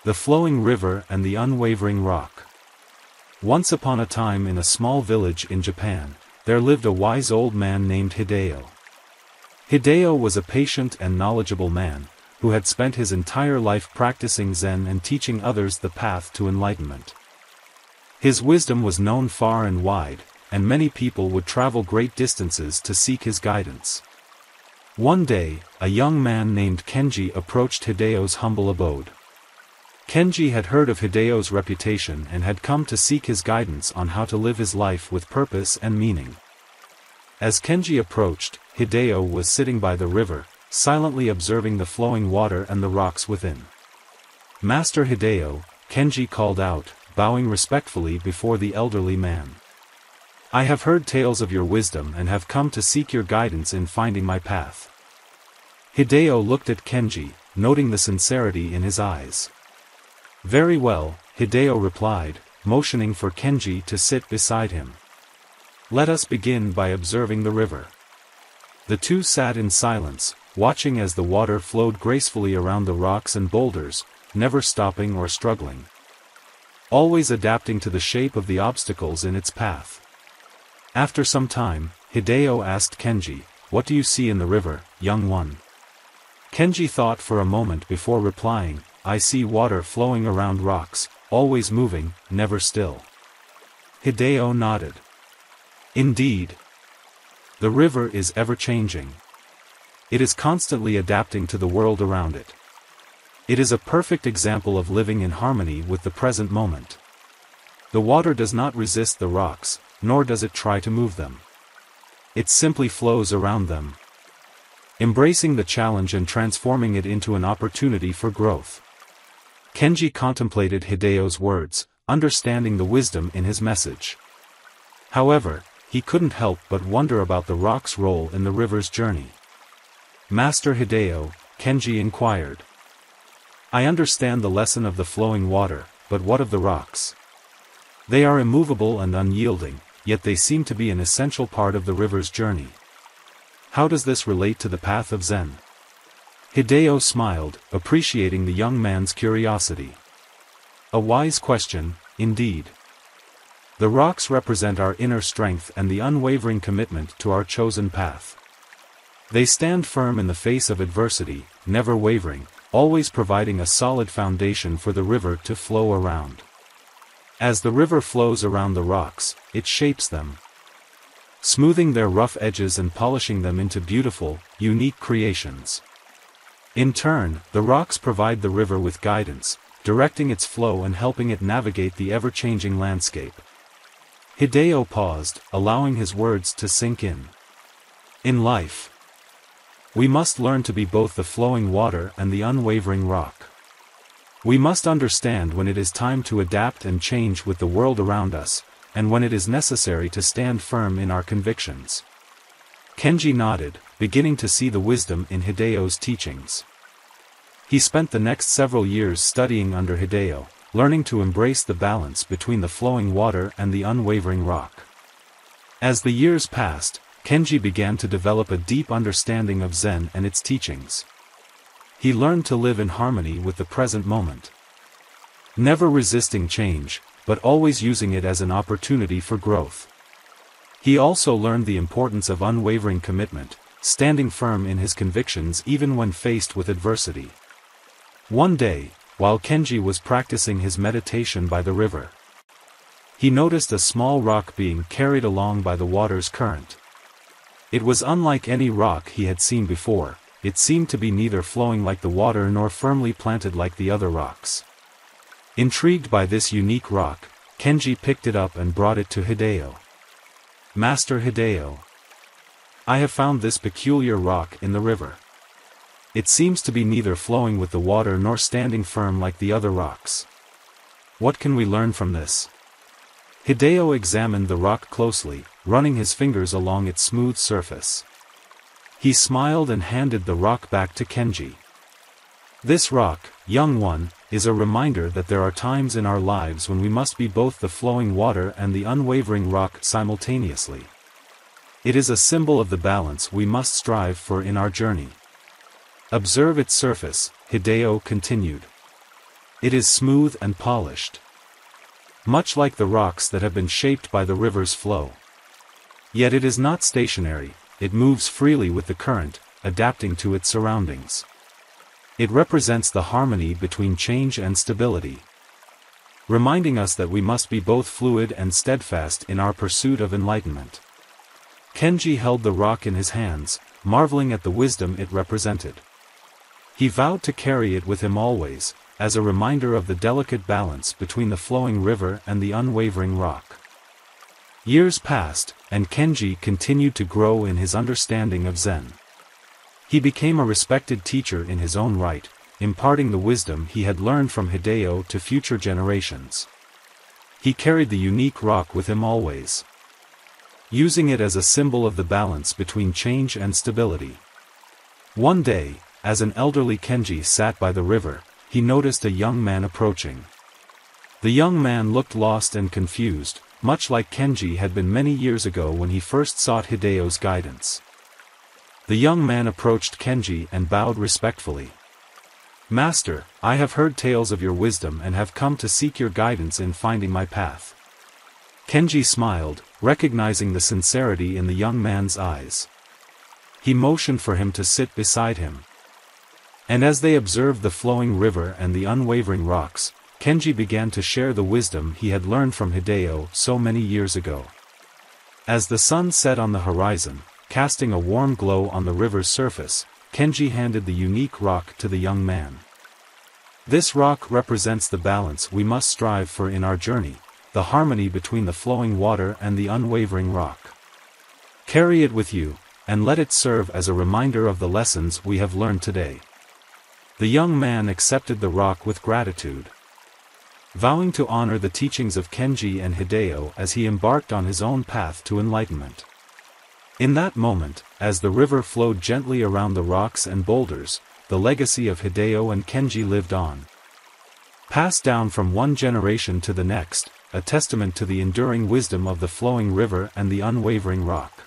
The Flowing River and the Unwavering Rock. Once upon a time in a small village in Japan, there lived a wise old man named Hideo. Hideo was a patient and knowledgeable man, who had spent his entire life practicing Zen and teaching others the path to enlightenment. His wisdom was known far and wide, and many people would travel great distances to seek his guidance. One day, a young man named Kenji approached Hideo's humble abode. Kenji had heard of Hideo's reputation and had come to seek his guidance on how to live his life with purpose and meaning. As Kenji approached, Hideo was sitting by the river, silently observing the flowing water and the rocks within. "Master Hideo," Kenji called out, bowing respectfully before the elderly man. "I have heard tales of your wisdom and have come to seek your guidance in finding my path." Hideo looked at Kenji, noting the sincerity in his eyes. "Very well," Hideo replied, motioning for Kenji to sit beside him. "Let us begin by observing the river." The two sat in silence, watching as the water flowed gracefully around the rocks and boulders, never stopping or struggling. Always adapting to the shape of the obstacles in its path. After some time, Hideo asked Kenji, "What do you see in the river, young one?" Kenji thought for a moment before replying, "I see water flowing around rocks, always moving, never still." Hideo nodded. "Indeed. The river is ever-changing. It is constantly adapting to the world around it. It is a perfect example of living in harmony with the present moment. The water does not resist the rocks, nor does it try to move them. It simply flows around them, embracing the challenge and transforming it into an opportunity for growth." Kenji contemplated Hideo's words, understanding the wisdom in his message. However, he couldn't help but wonder about the rock's role in the river's journey. "Master Hideo," Kenji inquired. "I understand the lesson of the flowing water, but what of the rocks? They are immovable and unyielding, yet they seem to be an essential part of the river's journey. How does this relate to the path of Zen?" Hideo smiled, appreciating the young man's curiosity. "A wise question, indeed. The rocks represent our inner strength and the unwavering commitment to our chosen path. They stand firm in the face of adversity, never wavering, always providing a solid foundation for the river to flow around. As the river flows around the rocks, it shapes them, smoothing their rough edges and polishing them into beautiful, unique creations. In turn, the rocks provide the river with guidance, directing its flow and helping it navigate the ever-changing landscape." Hideo paused, allowing his words to sink in. In life, we must learn to be both the flowing water and the unwavering rock. We must understand when it is time to adapt and change with the world around us, and when it is necessary to stand firm in our convictions. Kenji nodded, beginning to see the wisdom in Hideo's teachings. He spent the next several years studying under Hideo, learning to embrace the balance between the flowing water and the unwavering rock. As the years passed, Kenji began to develop a deep understanding of Zen and its teachings. He learned to live in harmony with the present moment, never resisting change, but always using it as an opportunity for growth. He also learned the importance of unwavering commitment, standing firm in his convictions even when faced with adversity. One day, while Kenji was practicing his meditation by the river, he noticed a small rock being carried along by the water's current. It was unlike any rock he had seen before. It seemed to be neither flowing like the water nor firmly planted like the other rocks. Intrigued by this unique rock, Kenji picked it up and brought it to Hideo. "Master Hideo, I have found this peculiar rock in the river. It seems to be neither flowing with the water nor standing firm like the other rocks. What can we learn from this?" Hideo examined the rock closely, running his fingers along its smooth surface. He smiled and handed the rock back to Kenji. "This rock, young one, is a reminder that there are times in our lives when we must be both the flowing water and the unwavering rock simultaneously. It is a symbol of the balance we must strive for in our journey. Observe its surface," Hideo continued. It is smooth and polished, much like the rocks that have been shaped by the river's flow. Yet it is not stationary, it moves freely with the current, adapting to its surroundings. It represents the harmony between change and stability, reminding us that we must be both fluid and steadfast in our pursuit of enlightenment. Kenji held the rock in his hands, marveling at the wisdom it represented. He vowed to carry it with him always, as a reminder of the delicate balance between the flowing river and the unwavering rock. Years passed, and Kenji continued to grow in his understanding of Zen. He became a respected teacher in his own right, imparting the wisdom he had learned from Hideo to future generations. He carried the unique rock with him always, using it as a symbol of the balance between change and stability. One day, as an elderly Kenji sat by the river, he noticed a young man approaching. The young man looked lost and confused, much like Kenji had been many years ago when he first sought Hideo's guidance. The young man approached Kenji and bowed respectfully. "Master, I have heard tales of your wisdom and have come to seek your guidance in finding my path." Kenji smiled, recognizing the sincerity in the young man's eyes. He motioned for him to sit beside him. And as they observed the flowing river and the unwavering rocks, Kenji began to share the wisdom he had learned from Hideo so many years ago. As the sun set on the horizon, casting a warm glow on the river's surface, Kenji handed the unique rock to the young man. "This rock represents the balance we must strive for in our journey, the harmony between the flowing water and the unwavering rock. Carry it with you, and let it serve as a reminder of the lessons we have learned today." The young man accepted the rock with gratitude, vowing to honor the teachings of Kenji and Hideo as he embarked on his own path to enlightenment. In that moment, as the river flowed gently around the rocks and boulders, the legacy of Hideo and Kenji lived on, passed down from one generation to the next, a testament to the enduring wisdom of the flowing river and the unwavering rock.